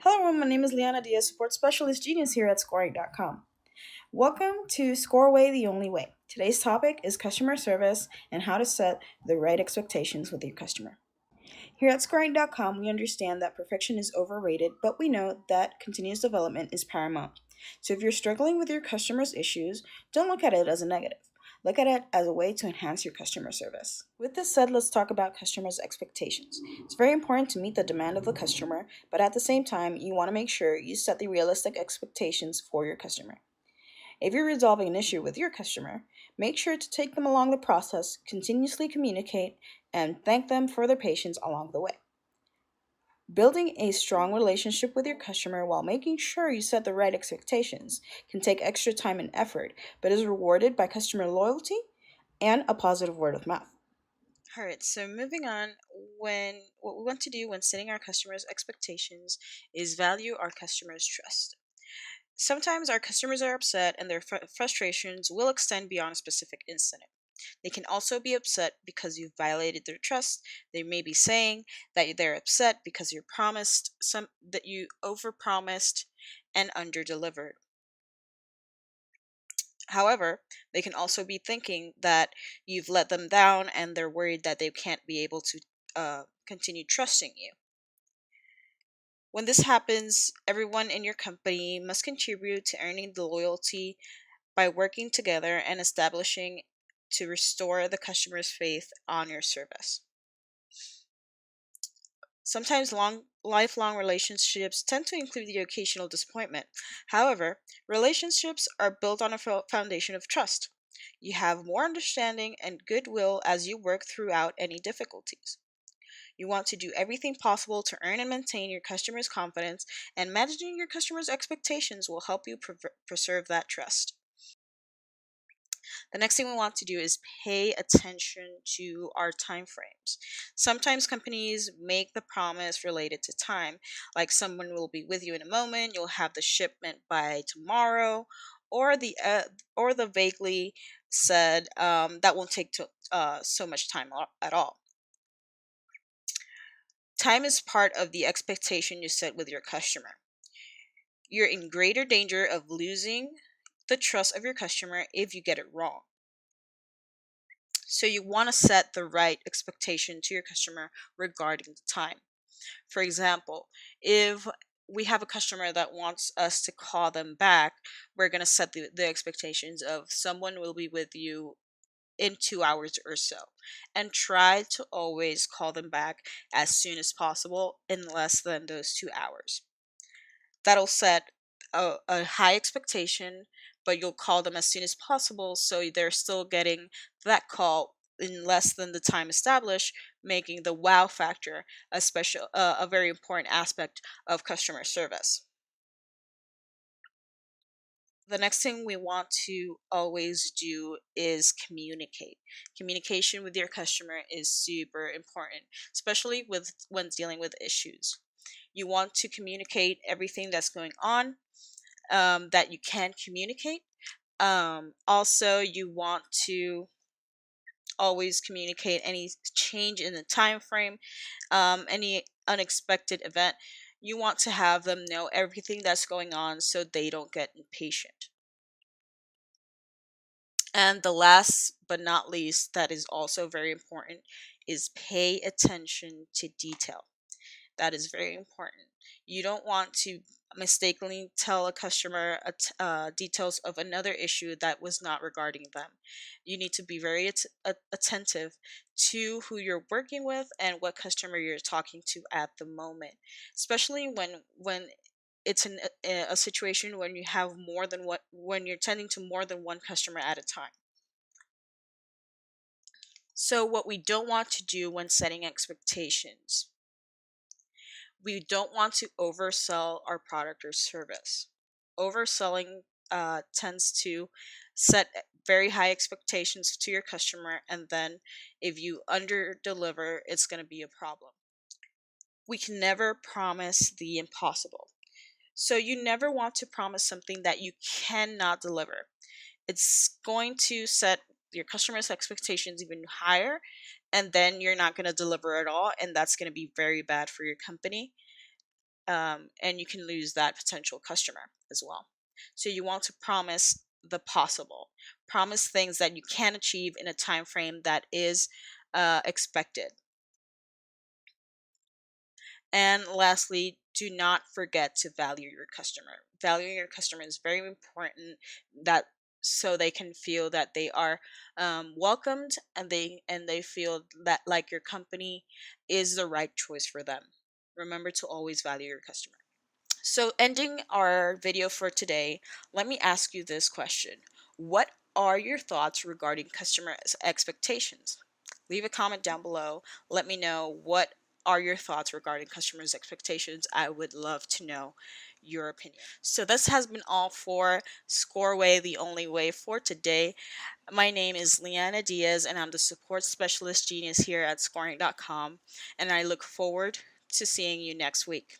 Hello everyone, my name is Liana Diaz, Support Specialist Genius here at Scoreinc.com. Welcome to ScoreWay the Only Way. Today's topic is customer service and how to set the right expectations with your customer. Here at Scoreinc.com, we understand that perfection is overrated, but we know that continuous development is paramount. So if you're struggling with your customers' issues, don't look at it as a negative. Look at it as a way to enhance your customer service. With this said, let's talk about customers' expectations. It's very important to meet the demand of the customer, but at the same time, you want to make sure you set the realistic expectations for your customer. If you're resolving an issue with your customer, make sure to take them along the process, continuously communicate, and thank them for their patience along the way. Building a strong relationship with your customer while making sure you set the right expectations can take extra time and effort, but is rewarded by customer loyalty and a positive word of mouth. All right, so moving on, when what we want to do when setting our customers' expectations is value our customers' trust. Sometimes our customers are upset and their frustrations will extend beyond a specific incident. They can also be upset because you've violated their trust. They may be saying that they're upset because you overpromised and underdelivered. However, they can also be thinking that you've let them down and they're worried that they can't be able to continue trusting you. When this happens, everyone in your company must contribute to earning the loyalty by working together and establishing to restore the customer's faith on your service. Sometimes lifelong relationships tend to include the occasional disappointment. However, relationships are built on a foundation of trust. You have more understanding and goodwill as you work throughout any difficulties. You want to do everything possible to earn and maintain your customers' confidence, and managing your customers' expectations will help you preserve that trust. The next thing we want to do is pay attention to our time frames. Sometimes companies make the promise related to time, like someone will be with you in a moment, you'll have the shipment by tomorrow, or the vaguely said that won't take so much time at all. Time is part of the expectation you set with your customer. You're in greater danger of losing the trust of your customer if you get it wrong. So you want to set the right expectation to your customer regarding the time. For example, if we have a customer that wants us to call them back, we're going to set the expectations of someone will be with you in 2 hours or so, and try to always call them back as soon as possible in less than those 2 hours. That'll set a high expectation, but you'll call them as soon as possible so they're still getting that call in less than the time established, making the wow factor a very important aspect of customer service. The next thing we want to always do is communicate. Communication with your customer is super important, especially when dealing with issues. You want to communicate everything that's going on that you can communicate. Also, you want to always communicate any change in the time frame, any unexpected event. You want to have them know everything that's going on so they don't get impatient. And the last but not least, that is also very important, is pay attention to detail. That is very important. You don't want to mistakenly tell a customer details of another issue that was not regarding them. You need to be very attentive to who you're working with and what customer you're talking to at the moment, especially when it's in a situation when you have when you're tending to more than one customer at a time. So what we don't want to do when setting expectations, we don't want to oversell our product or service. Overselling tends to set very high expectations to your customer, and then if you under deliver, it's going to be a problem. We can never promise the impossible. So you never want to promise something that you cannot deliver. It's going to set your customers' expectations even higher, and then you're not going to deliver at all, and that's going to be very bad for your company. and you can lose that potential customer as well. So you want to promise the possible, promise things that you can achieve in a time frame that is expected. And lastly, do not forget to value your customer. Valuing your customer is very important, that so they can feel that they are welcomed, and they feel that like your company is the right choice for them. Remember to always value your customer. So, ending our video for today, let me ask you this question. What are your thoughts regarding customer expectations? Leave a comment down below. Let me know what are your thoughts regarding customers' expectations. I would love to know your opinion. So, this has been all for ScoreWay, the only way for today. My name is Leanna Diaz, and I'm the support specialist genius here at Scoreinc.com. And I look forward to seeing you next week.